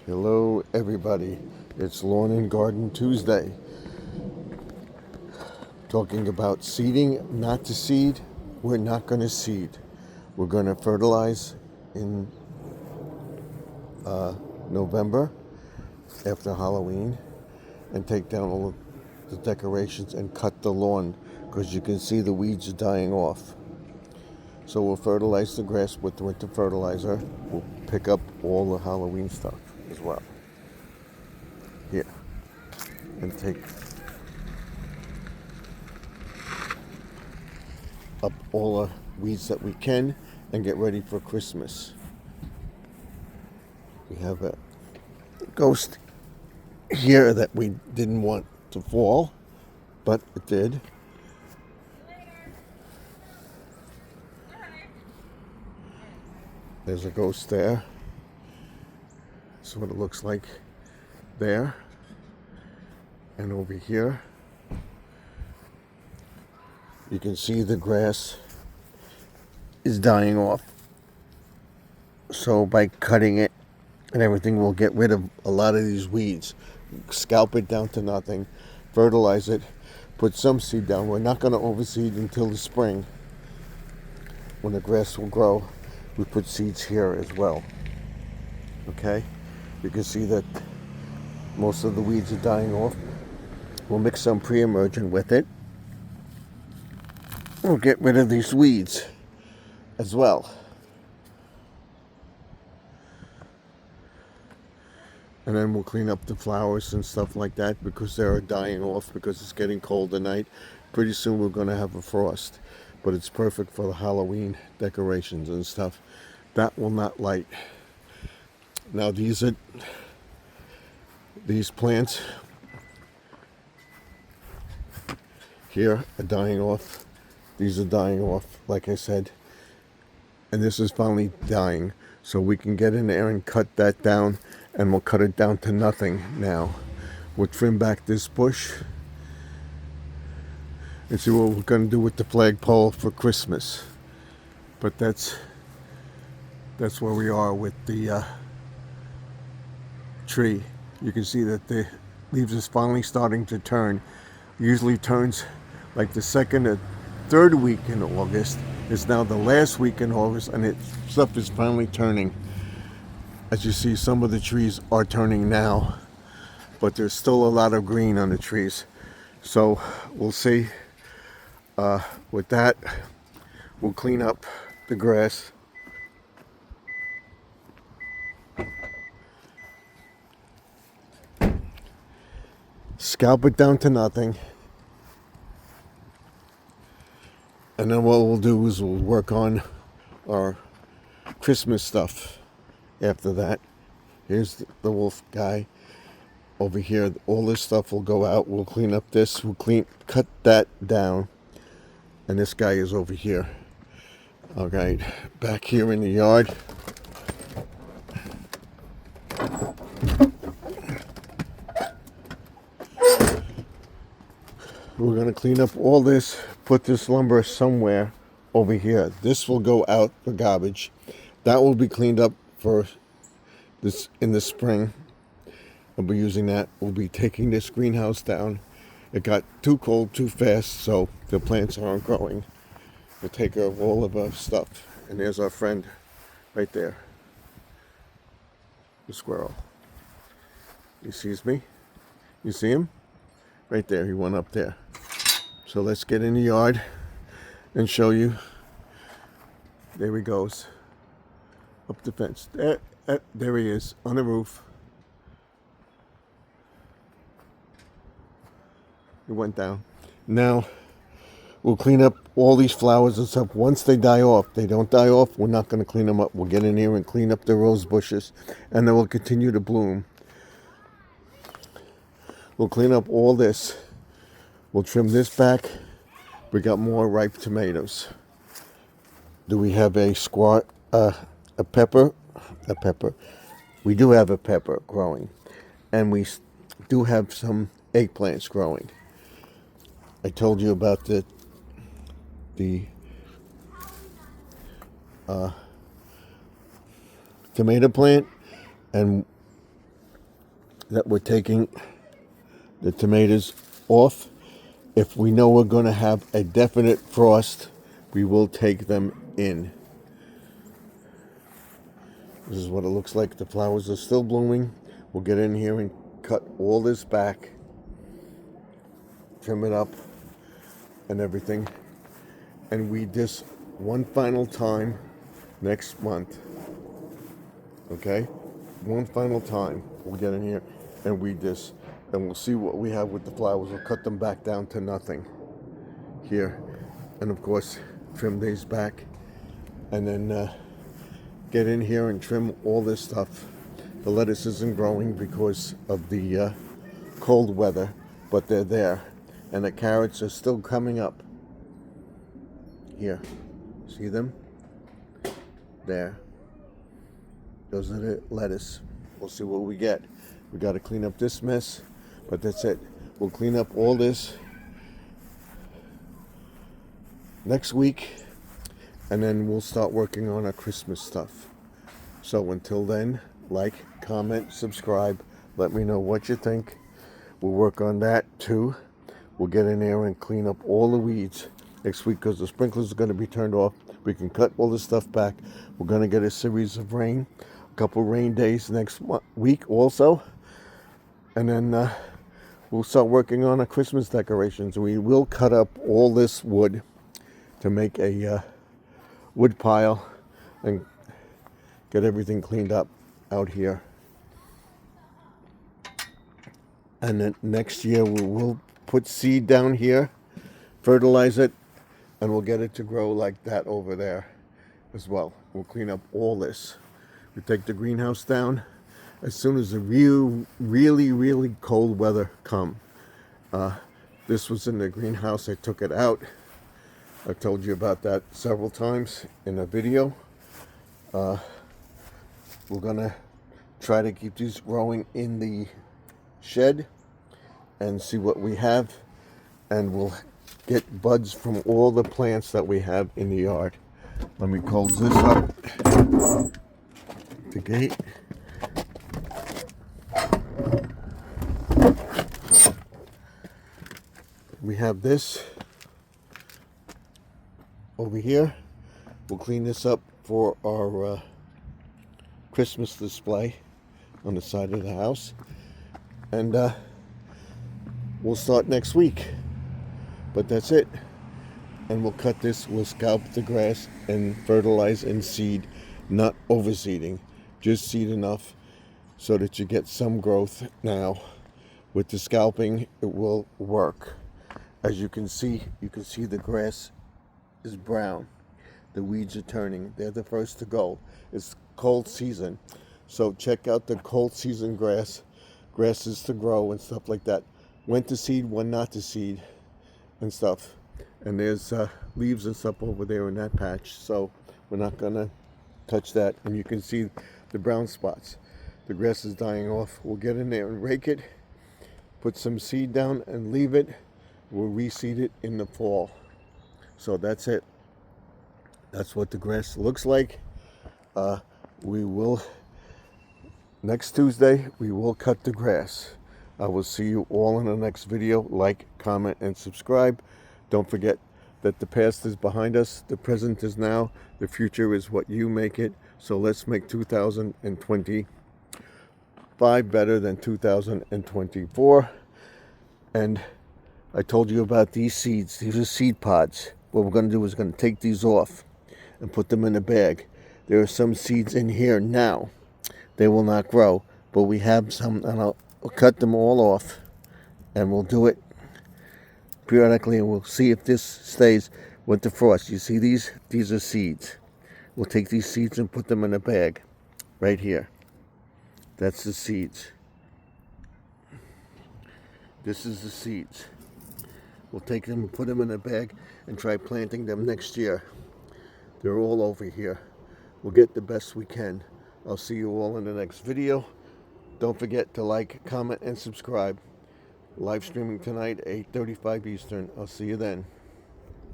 Hello everybody, it's Lawn and Garden Tuesday. Talking about seeding, not to seed. We're not going to seed. We're going to fertilize in November after Halloween and take down all of the decorations and cut the lawn because you can see the weeds are dying off. So we'll fertilize the grass with winter fertilizer. We'll pick up all the Halloween stuff as well. Here. And take up all the weeds that we can and get ready for Christmas. We have a ghost here that we didn't want to fall, but it did. There's a ghost there. This is what it looks like there. And over here, you can see the grass is dying off. So by cutting it and everything, we'll get rid of a lot of these weeds. Scalp it down to nothing, fertilize it, put some seed down. We're not going to overseed until the spring when the grass will grow. We put seeds here as well. Okay? You can see that most of the weeds are dying off. We'll mix some pre-emergent with it. We'll get rid of these weeds as well. And then we'll clean up the flowers and stuff like that because they are dying off because it's getting cold tonight. Pretty soon we're going to have a frost. But it's perfect for the Halloween decorations and stuff. That will not light. Now these plants here are dying off. These are dying off, like I said. And this is finally dying. So we can get in there and cut that down. And we'll cut it down to nothing now. We'll trim back this bush. And see what we're going to do with the flagpole for Christmas. But that's where we are with the tree. You can see that the leaves is finally starting to turn. Usually turns like the second or third week in August. It's now the last week in August, and stuff is finally turning. As you see, some of the trees are turning now, but there's still a lot of green on the trees. So we'll see. With that, we'll clean up the grass. Scalp it down to nothing. And then what we'll do is we'll work on our Christmas stuff after that. Here's the wolf guy over here. All this stuff will go out. We'll clean up this. We'll cut that down. And this guy is over here. All right, back here in the yard. We're going to clean up all this, put this lumber somewhere over here. This will go out for garbage. That will be cleaned up for this in the spring. We'll be using that. We'll be taking this greenhouse down. It got too cold too fast, so the plants aren't growing. We'll take care of all of our stuff. And there's our friend right there, the squirrel. He sees me. You see him? Right there, he went up there. So let's get in the yard and show you. There he goes. Up the fence. There he is, on the roof. He went down. Now, we'll clean up all these flowers and stuff. Once they die off, they don't die off, we're not going to clean them up. We'll get in here and clean up the rose bushes, and they will continue to bloom. We'll clean up all this. We'll trim this back. We got more ripe tomatoes. Do we have a pepper? A pepper. We do have a pepper growing. And we do have some eggplants growing. I told you about the tomato plant, and that we're taking the tomatoes off. If we know we're going to have a definite frost, we will take them in. This is what it looks like. The flowers are still blooming. We'll get in here and cut all this back, trim it up and everything, and weed this one final time next month. Okay? One final time. We'll get in here and weed this, and we'll see what we have with the flowers. We'll cut them back down to nothing here, and of course trim these back, and then get in here and trim all this stuff. The lettuce isn't growing because of the cold weather, but they're there, and the carrots are still coming up. Here, see them? There. Those are the lettuce. We'll see what we get. We got to clean up this mess, but that's it. We'll clean up all this next week, and then we'll start working on our Christmas stuff. So until then, like, comment, subscribe. Let me know what you think. We'll work on that too. We'll get in there and clean up all the weeds next week, because the sprinklers are going to be turned off. We can cut all this stuff back. We're going to get a series of rain, a couple rain days next week also, and then we'll start working on our Christmas decorations. We will cut up all this wood to make a wood pile and get everything cleaned up out here. And then next year we will put seed down here, fertilize it, and we'll get it to grow like that over there as well. We'll clean up all this. We take the greenhouse down as soon as the really cold weather come. This was in the greenhouse. I took it out. I told you about that several times in a video. We're gonna try to keep these growing in the shed and see what we have, and we'll get buds from all the plants that we have in the yard. Let me close this up, the gate. We have this over here. We'll clean this up for our Christmas display on the side of the house, and we'll start next week. But that's it. And we'll cut this, we'll scalp the grass and fertilize and seed, not overseeding, just seed enough so that you get some growth. Now with the scalping, it will work. As you can see the grass is brown. The weeds are turning. They're the first to go. It's cold season, so check out the cold season grasses to grow and stuff like that. When to seed, when not to seed and stuff. And there's leaves and stuff over there in that patch, so we're not gonna touch that. And you can see the brown spots. The grass is dying off. We'll get in there and rake it, put some seed down and leave it. We'll reseed it in the fall. So that's it. That's what the grass looks like. We will, next Tuesday, we will cut the grass. I will see you all in the next video. Like, comment, and subscribe. Don't forget that the past is behind us. The present is now. The future is what you make it. So let's make 2025 better than 2024. And I told you about these seeds. These are seed pods. What we're going to do is going to take these off and put them in a bag. There are some seeds in here now. They will not grow, but we have some, and I'll cut them all off, and we'll do it periodically, and we'll see if this stays with the frost. You see these? These are seeds. We'll take these seeds and put them in a bag right here. That's the seeds. This is the seeds. We'll take them and put them in a bag and try planting them next year. They're all over here. We'll get the best we can. I'll see you all in the next video. Don't forget to like, comment, and subscribe. Live streaming tonight, 8:35 Eastern. I'll see you then.